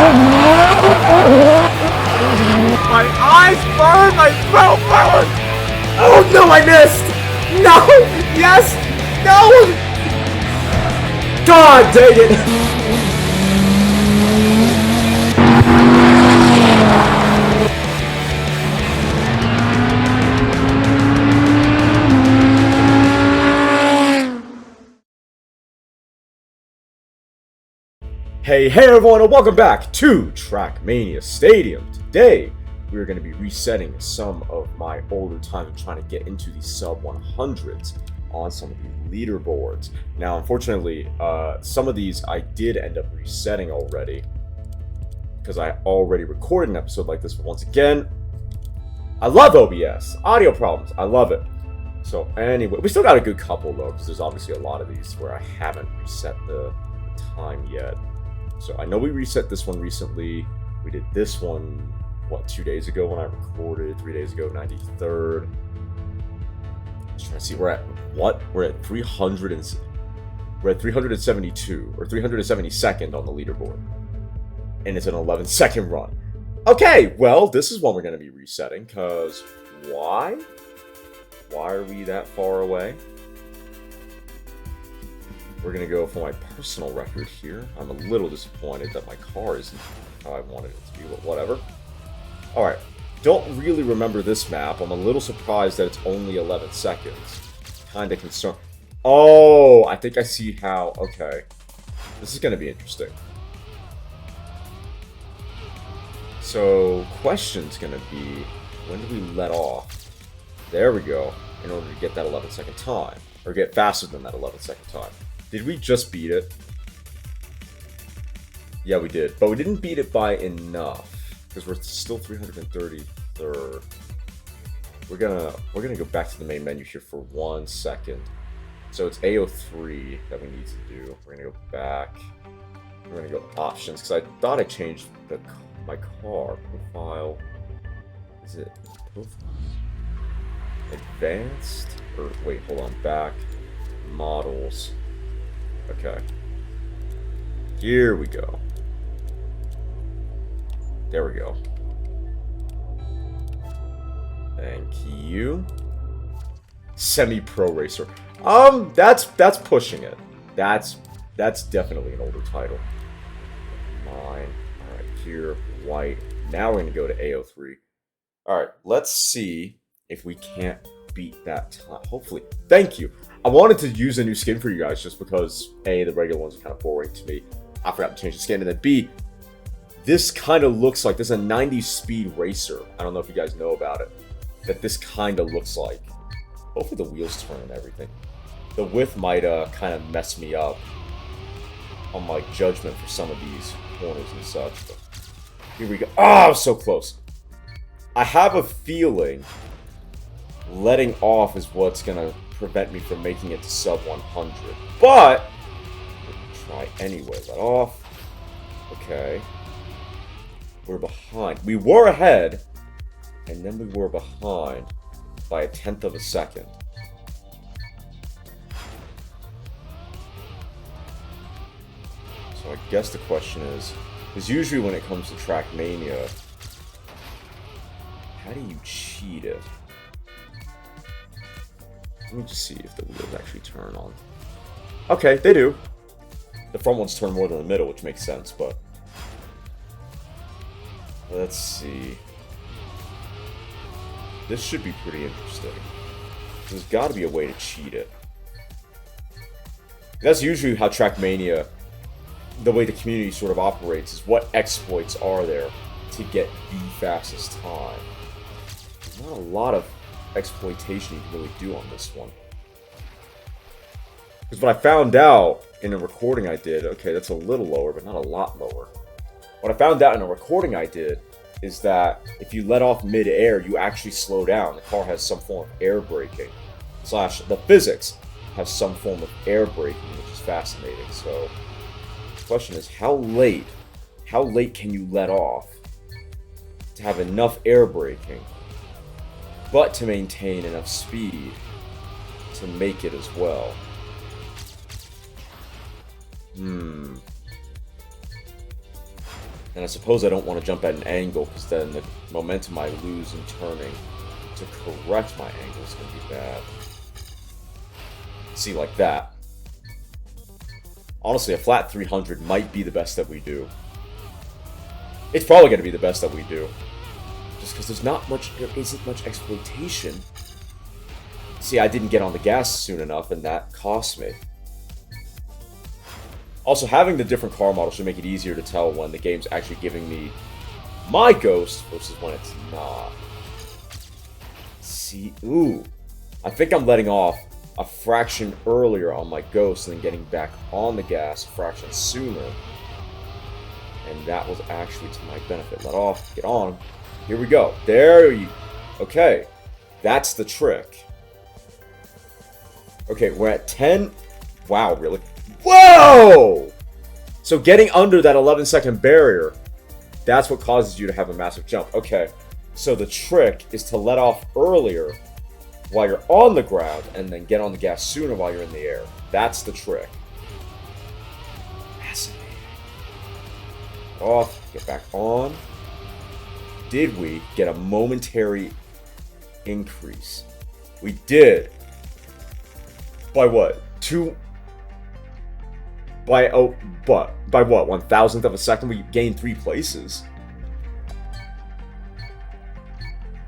My eyes burn! My throat burns! Oh no, I missed! No! Yes! No! God dang it! Hey everyone, and welcome back to Trackmania Stadium. Today, we're going to be resetting some of my older times and trying to get into the sub 100s on some of the leaderboards. Now, unfortunately, some of these I did end up resetting already because I already recorded an episode like this, but once again, I love OBS. Audio problems, I love it. So anyway, we still got a good couple though, because there's obviously a lot of these where I haven't reset the time yet. So I know we reset this one recently. We did this one, 2 days ago when I recorded, 3 days ago, 93rd. Just trying to see, we're at what? We're at 372 or 372nd on the leaderboard. And it's an 11-second run. Okay, well, this is one we're going to be resetting, because why? Why are we that far away? We're going to go for my personal record here. I'm a little disappointed that my car isn't how I wanted it to be, but whatever. Alright, don't really remember this map. I'm a little surprised that it's only 11 seconds. Kind of concerned. Oh, I think I see how. Okay. This is going to be interesting. So, question's going to be, when do we let off? There we go. In order to get that 11-second time. Or get faster than that 11-second time. Did we just beat it? Yeah, we did. But we didn't beat it by enough. Because we're still 333rd. We're gonna go back to the main menu here for 1 second. So it's AO3 that we need to do. We're gonna go back. We're gonna go options, because I thought I changed my car profile. Is it profile? Advanced? Or wait, hold on, back. Models. Okay. Here we go. There we go. Thank you. Semi-pro racer. That's pushing it. That's definitely an older title. Mine. Alright, here, white. Now we're gonna go to AO3. Alright, let's see if we can't beat that time. Hopefully. Thank you. I wanted to use a new skin for you guys just because A, the regular ones are kind of boring to me. I forgot to change the skin. And then B, this kind of looks like, this is a 90 speed racer. I don't know if you guys know about it. That this kind of looks like. Hopefully the wheels turn and everything. The width might kind of mess me up on my judgment for some of these corners and such. But here we go. Oh, so close. I have a feeling letting off is what's going to prevent me from making it to sub 100. But try anyway. Let off. Okay. We're behind. We were ahead, and then we were behind by 1/10 of a second. So I guess the question is, because usually when it comes to Trackmania, how do you cheat it? Let me just see if the wheels actually turn on. Okay, they do. The front ones turn more than the middle, which makes sense, but let's see. This should be pretty interesting. There's got to be a way to cheat it. That's usually how Trackmania, the way the community sort of operates, is what exploits are there to get the fastest time. There's not a lot of exploitation you can really do on this one. Because what I found out in a recording I did, okay, that's a little lower, but not a lot lower. What I found out in a recording I did is that if you let off mid-air, you actually slow down. The car has some form of air braking. / the physics has some form of air braking, which is fascinating. So the question is, how late can you let off to have enough air braking, but to maintain enough speed to make it as well? And I suppose I don't want to jump at an angle, because then the momentum I lose in turning to correct my angle is going to be bad. See, like that. Honestly, a flat 300 might be the best that we do. It's probably going to be the best that we do. Just because there isn't much exploitation. See, I didn't get on the gas soon enough, and that cost me. Also, having the different car models should make it easier to tell when the game's actually giving me my ghost versus when it's not. See, ooh. I think I'm letting off a fraction earlier on my ghost and then getting back on the gas a fraction sooner. And that was actually to my benefit. Let off, get on. Here we go. There you... Okay. That's the trick. Okay, we're at 10. Wow, really? Whoa! So getting under that 11-second barrier, that's what causes you to have a massive jump. Okay, so the trick is to let off earlier while you're on the ground and then get on the gas sooner while you're in the air. That's the trick. Fascinating. Off, get back on. Did we get a momentary increase? We did. By what? By what? 1,000th of a second? We gained 3 places.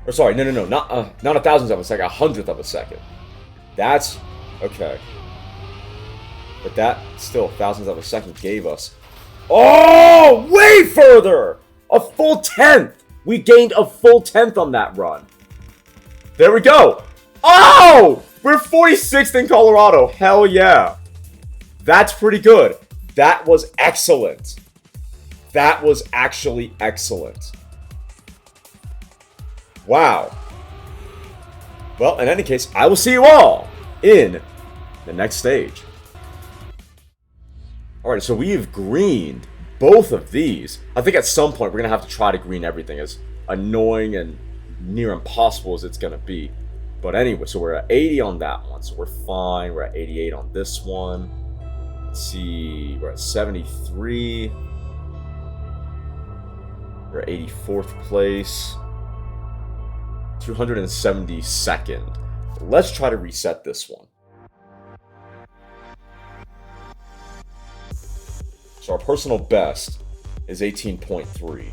Or sorry, no, not 1,000th of a second, 100th of a second. That's okay. But that still 1,000th of a second gave us. Oh, way further! A full 10th. We gained a full 10th on that run. There we go. Oh! We're 46th in Colorado. Hell yeah. That's pretty good. That was excellent. That was actually excellent. Wow. Well, in any case, I will see you all in the next stage. Alright, so we've greened both of these. I think at some point we're going to have to try to green everything, as annoying and near impossible as it's going to be. But anyway, so we're at 80 on that one, so we're fine. We're at 88 on this one. Let's see, we're at 73. We're at 84th place. 272nd. Let's try to reset this one. So our personal best is 18.3.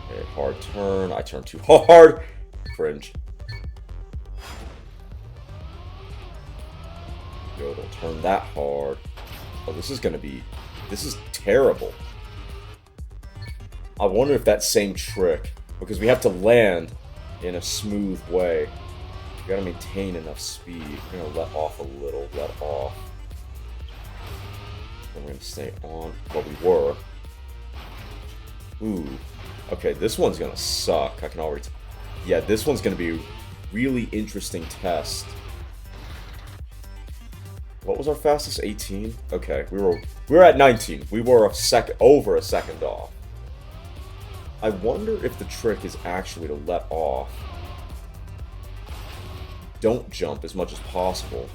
Okay, hard turn. I turn too hard. Cringe. Go, don't turn that hard. Oh, this is terrible. I wonder if that same trick, because we have to land in a smooth way. We gotta maintain enough speed. We're gonna let off a little, let off. And we're gonna stay on what we were. Ooh. Okay, this one's gonna suck. I can already... Yeah, this one's gonna be a really interesting test. What was our fastest? 18? Okay, we were at 19. We were over a second off. I wonder if the trick is actually to let off. Don't jump as much as possible.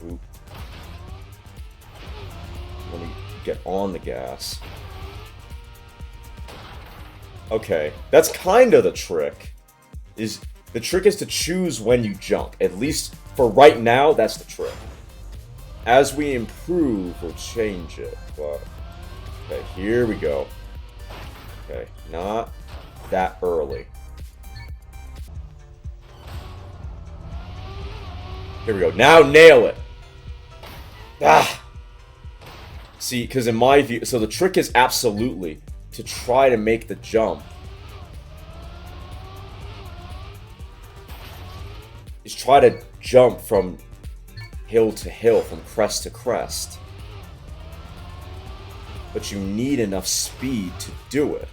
Oop. Let me get on the gas. Okay, that's kind of the trick. The trick is to choose when you jump. At least for right now, that's the trick. As we improve, we'll change it. But okay, here we go. Okay, not that early. Here we go. Now nail it. Ah. See, because in my view, so the trick is absolutely to try to make the jump. Is try to jump from hill to hill, from crest to crest. But you need enough speed to do it.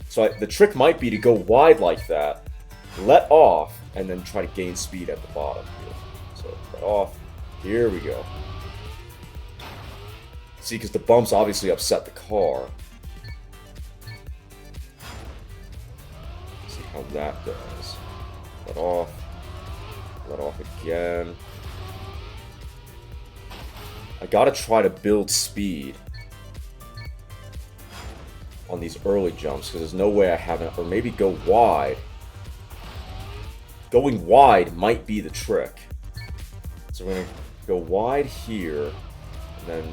So the trick might be to go wide like that, let off, and then try to gain speed at the bottom here. So let off. Here we go. See, because the bumps obviously upset the car. See how that goes. Let off. Let off again. I gotta try to build speed on these early jumps, because there's no way I haven't... Or maybe go wide. Going wide might be the trick. So we're going to go wide here, and then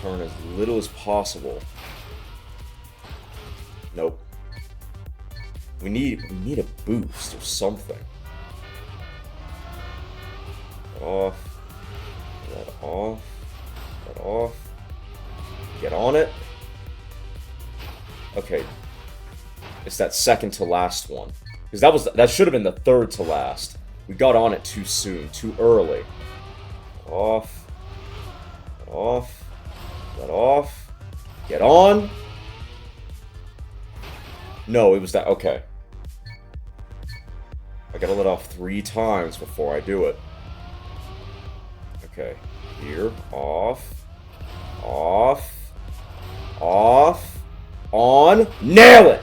turn as little as possible. Nope. We need a boost or something. Let off. Let off. Let off. Get on it. Okay. It's that second to last one. Because that should have been the third to last. We got on it too soon, too early. Let off. Let off. Let off. Get on. No, it was that. Okay. I gotta let off 3 times before I do it. Okay. Here. Off. Off. Off. On. Nail it!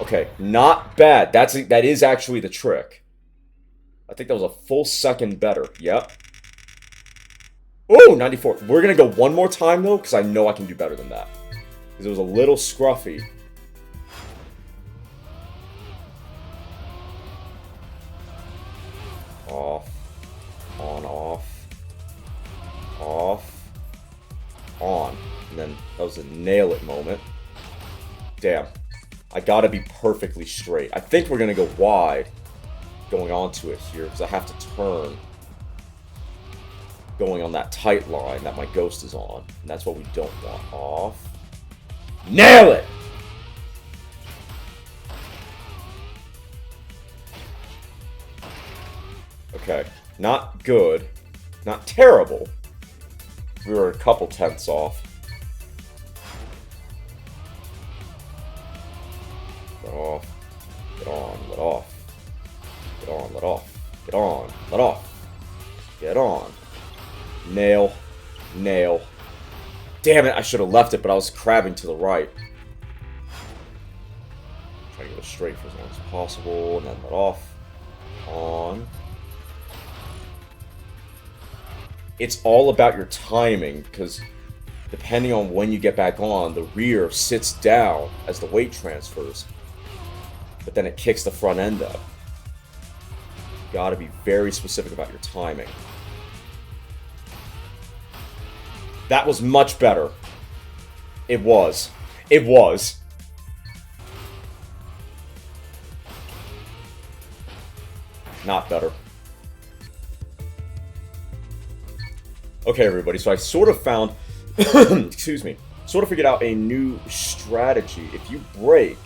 Okay, not bad. That is actually the trick. I think that was a full second better. Yep. Ooh, 94. We're going to go one more time, though, because I know I can do better than that. Because it was a little scruffy. Off. On, off. Off. On. And then that was a nail it moment. Damn. I gotta be perfectly straight. I think we're gonna go wide going onto it here, because I have to turn going on that tight line that my ghost is on. And that's what we don't want. Off. Nail it! Okay. Not good. Not terrible. We were a couple tenths off. Let off. Get on. Let off. Get on. Let off. Get on. Let off. Get on. Nail. Nail. Damn it, I should have left it, but I was crabbing to the right. Try to go straight for as long as possible, and then let off. On. It's all about your timing, because depending on when you get back on, the rear sits down as the weight transfers, but then it kicks the front end up. You gotta be very specific about your timing. That was much better. It was. It was. Not better. Okay, everybody, so I sort of found, excuse me, sort of figured out a new strategy. If you brake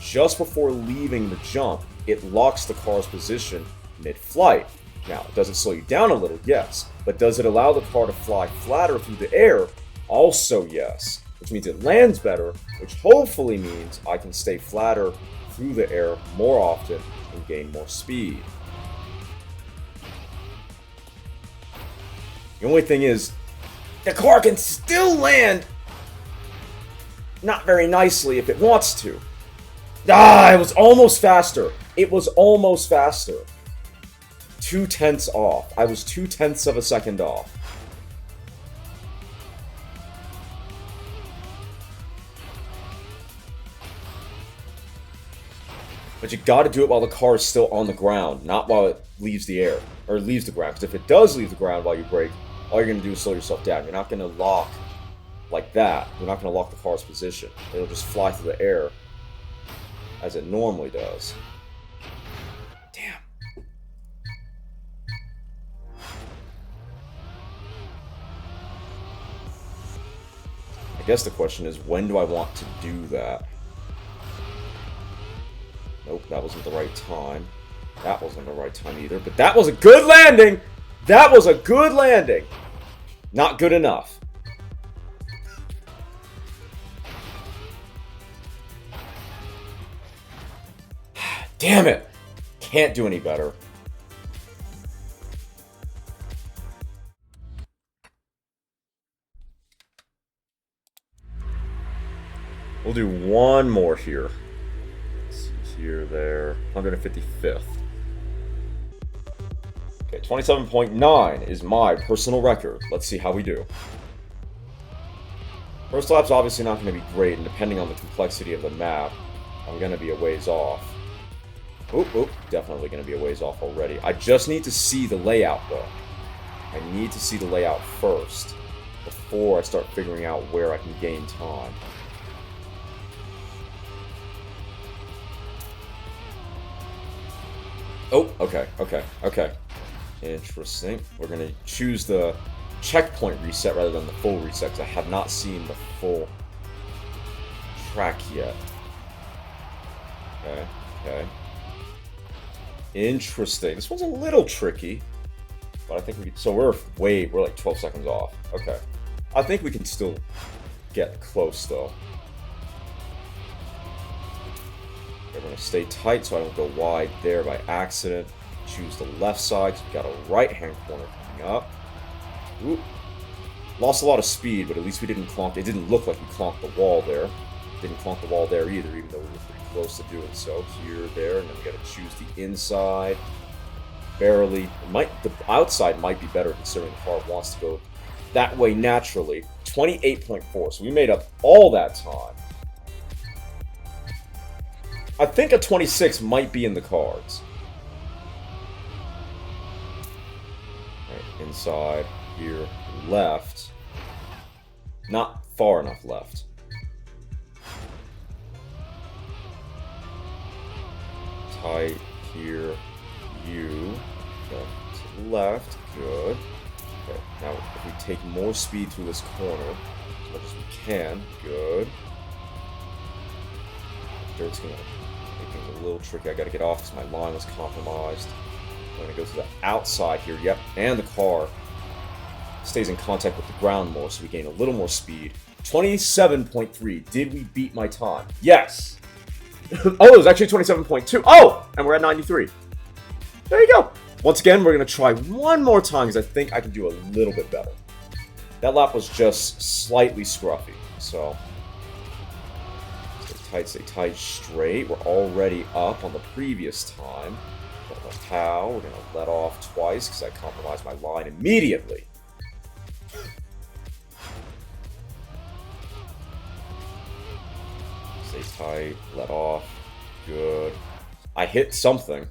just before leaving the jump, it locks the car's position mid-flight. Now, does it slow you down a little? Yes. But does it allow the car to fly flatter through the air? Also yes. Which means it lands better, which hopefully means I can stay flatter through the air more often and gain more speed. The only thing is, the car can still land not very nicely if it wants to. Ah, it was almost faster. It was almost faster. 2 tenths off. I was 2 tenths of a second off. But you gotta do it while the car is still on the ground, not while it leaves the air, or leaves the ground. Because if it does leave the ground while you brake, all you're gonna do is slow yourself down. You're not gonna lock like that. You're not gonna lock the car's position. It'll just fly through the air as it normally does. Damn. I guess the question is, when do I want to do that? Nope, that wasn't the right time. That wasn't the right time either, but that was a good landing! That was a good landing! Not good enough. Damn it! Can't do any better. We'll do one more here. Let's see, here, there. 155th. Okay, 27.9 is my personal record. Let's see how we do. First lap's obviously not going to be great, and depending on the complexity of the map, I'm going to be a ways off. Oop, definitely going to be a ways off already. I just need to see the layout, though. I need to see the layout first, before I start figuring out where I can gain time. Oh, okay. Interesting. We're going to choose the checkpoint reset rather than the full reset, because I have not seen the full track yet. Okay. Interesting. This one's a little tricky, but I think we can... So we're like 12 seconds off. Okay. I think we can still get close, though. We're going to stay tight so I don't go wide there by accident. Choose the left side, because we've got a right-hand corner coming up. Oop. Lost a lot of speed, but at least we didn't clonk. It didn't look like we clonked the wall there. Didn't clonk the wall there either, even though we were pretty close to doing so. Here, there, and then we got to choose the inside. Barely. The outside might be better considering the car wants to go that way naturally. 28.4, so we made up all that time. I think a 26 might be in the cards. Right, inside, here, left. Not far enough left. Tight, here, you. Okay, to the left, good. Okay, now if we take more speed through this corner, as much as we can, good. Dirt's gonna make things a little tricky. I gotta get off because my line was compromised. I'm gonna go to the outside here, yep, and the car stays in contact with the ground more, so we gain a little more speed. 27.3. Did we beat my time? Yes! Oh, it was actually 27.2. Oh! And we're at 93. There you go. Once again, we're going to try one more time because I think I can do a little bit better. That lap was just slightly scruffy, so... Stay tight, straight. We're already up on the previous time. Don't know how. We're going to let off twice because I compromised my line immediately. Stay tight, let off. Good. I hit something.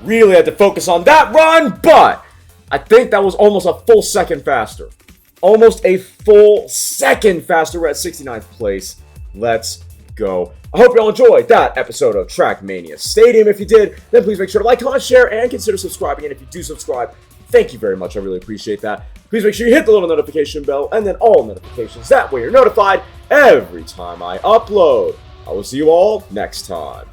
Really had to focus on that run, but I think that was almost a full second faster. Almost a full second faster. We're at 69th place. Let's go. I hope you all enjoyed that episode of Trackmania Stadium. If you did, then please make sure to like, comment, share, and consider subscribing. And if you do subscribe, thank you very much. I really appreciate that. Please make sure you hit the little notification bell and then all notifications. That way you're notified every time I upload. I will see you all next time.